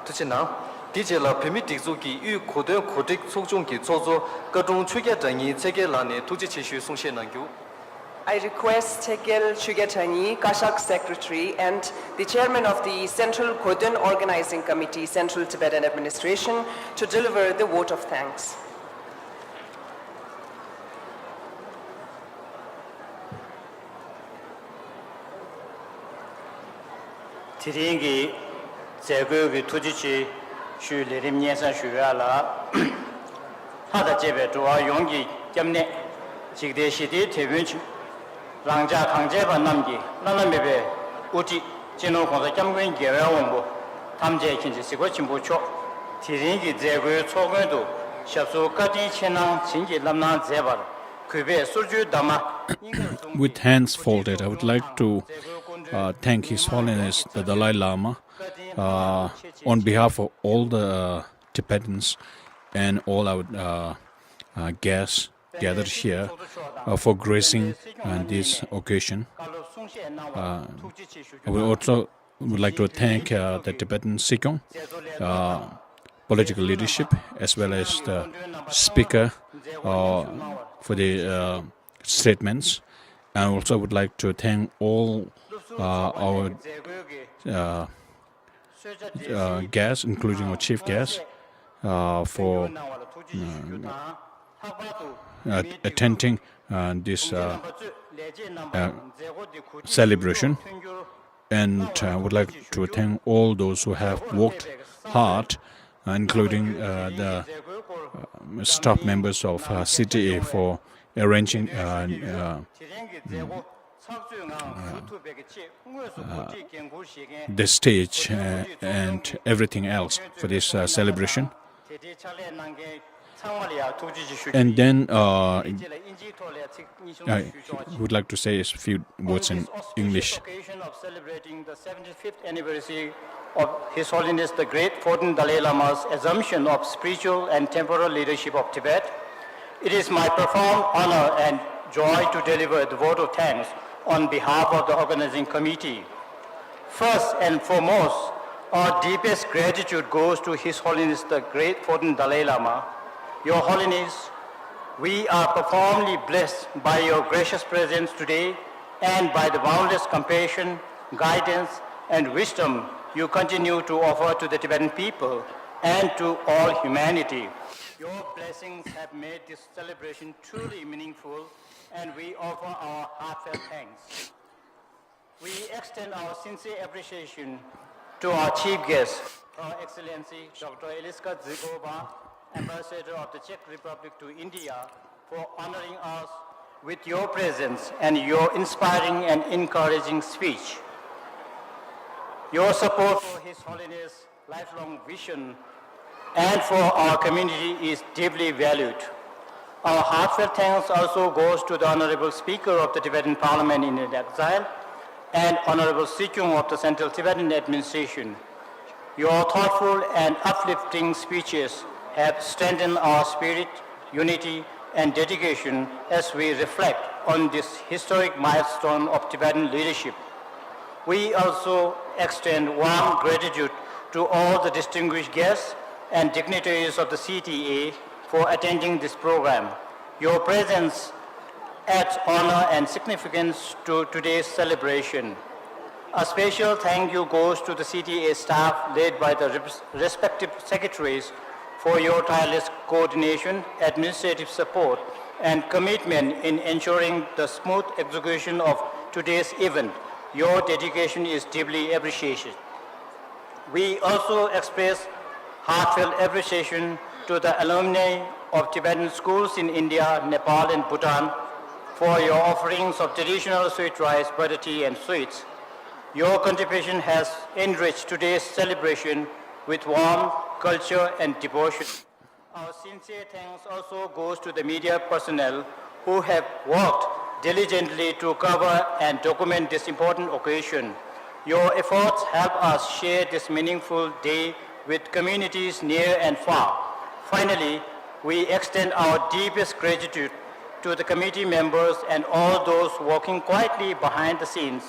Tuchina, DJ La Pemi Tikzuki, Yu Koden Kodik Sokjunki, Zozo, Kadung Chuga Tangi, Tegelane, Tujichu Sungshe Nangu. I request Tegel Chugatanyi, Kashak Secretary, and the Chairman of the Central Koden Organizing Committee, Central Tibetan Administration, to deliver the vote of thanks. Tiringi 제국의 투지치 슈 레림 년산 슈야라 하다 제베 도와 용기 때문에 지대 시대 대변치 랑자 강제반 남기 나남베베 우지 진호 공사 겸근 개회 원고 탐제 kin지 시고 진보초 티링기 제국의 초근도 샵소까지 천랑 진기 남나 제발 그베 술주 담아 With hands folded, I would like to thank His Holiness the Dalai Lama on behalf of all the Tibetans and all our guests gathered here for gracing this occasion. I would like to thank the Tibetan Sikong political leadership as well as the speaker for the statements. And also would like to thank all our guests, including our chief guest, for attending this celebration. And I would like to thank all those who have worked hard, including the staff members of CTA for arranging the stage and everything else for this celebration. And then I would like to say a few words in English. Occasion of celebrating the 75th anniversary of His Holiness the Great 14th Dalai Lama's assumption of spiritual and temporal leadership of Tibet, it is my profound honor and joy to deliver the vote of thanks on behalf of the organizing committee. First and foremost, our deepest gratitude goes to His Holiness the Great 14th Dalai Lama. Your Holiness, we are profoundly blessed by your gracious presence today and by the boundless compassion, guidance, and wisdom you continue to offer to the Tibetan people and to all humanity. Your blessings have made this celebration truly meaningful, and we offer our heartfelt thanks. We extend our sincere appreciation to our chief guest, Her Excellency Dr. Eliska Zygova, Ambassador of the Czech Republic to India, for honoring us with your presence and your inspiring and encouraging speech. Your support for His Holiness' lifelong vision and for our community is deeply valued. Our heartfelt thanks also goes to the Honorable Speaker of the Tibetan Parliament in exile and Honorable Sikyong of the Central Tibetan Administration. Your thoughtful and uplifting speeches have strengthened our spirit, unity, and dedication as we reflect on this historic milestone of Tibetan leadership. We also extend warm gratitude to all the distinguished guests and dignitaries of the CTA for attending this program. Your presence adds honor and significance to today's celebration. A special thank you goes to the CTA staff led by the respective secretaries for your tireless coordination, administrative support, and commitment in ensuring the smooth execution of today's event. Your dedication is deeply appreciated. We also express heartfelt appreciation to the alumni of Tibetan schools in India, Nepal, and Bhutan for your offerings of traditional sweet rice, butter tea, and sweets. Your contribution has enriched today's celebration with warmth, culture, and devotion. Our sincere thanks also goes to the media personnel who have worked diligently to cover and document this important occasion. Your efforts help us share this meaningful day with communities near and far. Finally, we extend our deepest gratitude to the committee members and all those working quietly behind the scenes.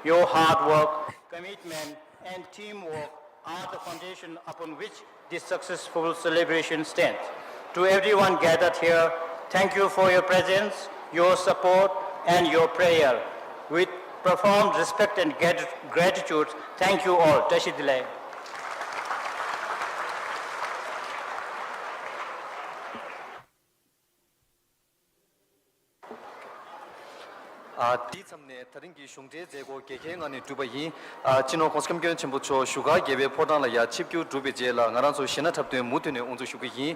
Your hard work, commitment, and teamwork are the foundation upon which this successful celebration stands. To everyone gathered here, thank you for your presence, your support, and your prayer. With profound respect and gratitude, thank you all. Tashidile. 디 참네 다른기 슝제 제고 개개응안이 두바이 진호 코스컴견 첨부초 슈가 개베 포단라 야 칩규 두베제라 나란소 신나탑도 무드네 온조 슈기히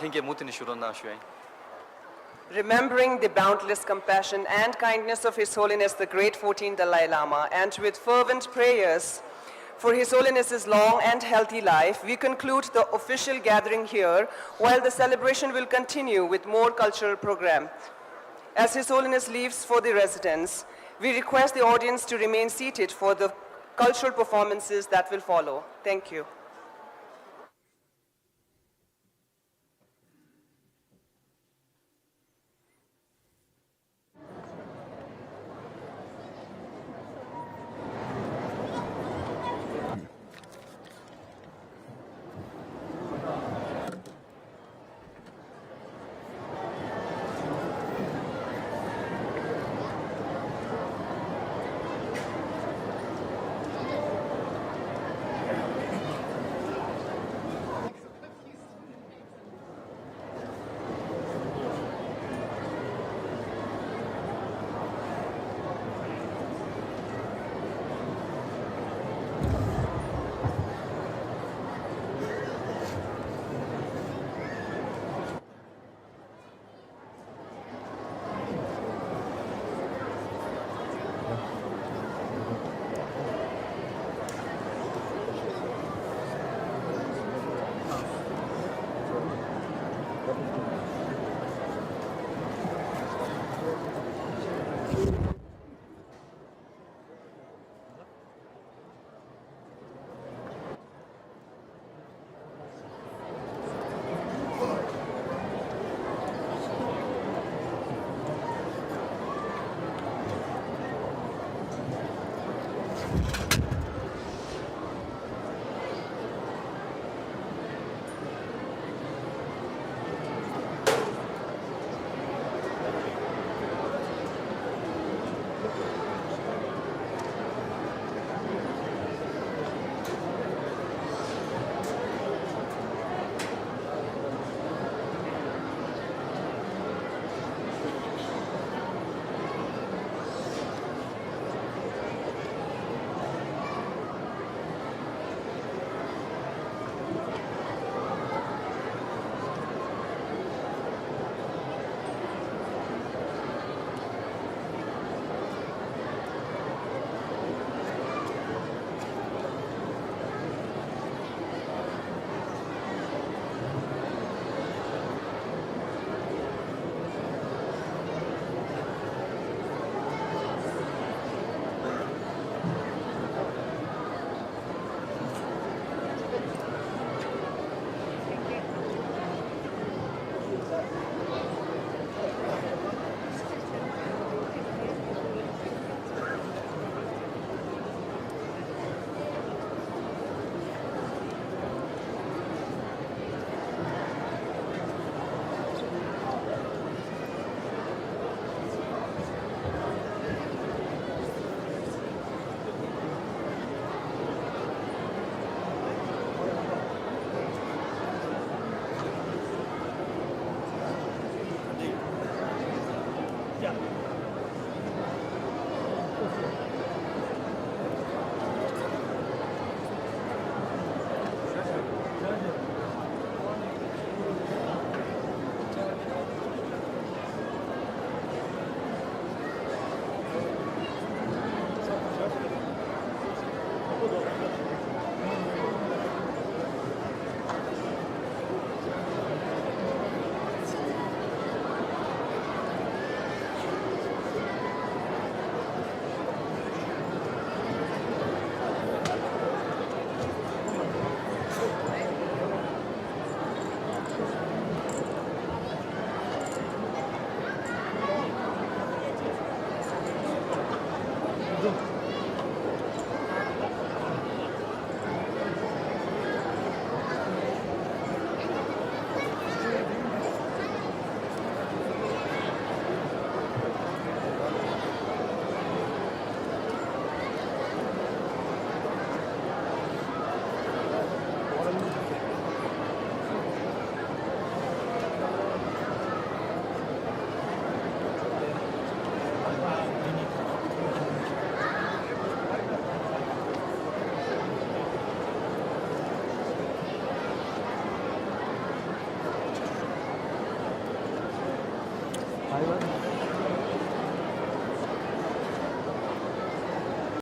링게 무드네 슈로나 슈에 Remembering the boundless compassion and kindness of His Holiness the Great 14th Dalai Lama, and with fervent prayers for His Holiness's long and healthy life, we conclude the official gathering here, while the celebration will continue with more cultural program. As His Holiness leaves for the residence, we request the audience to remain seated for the cultural performances that will follow. Thank you.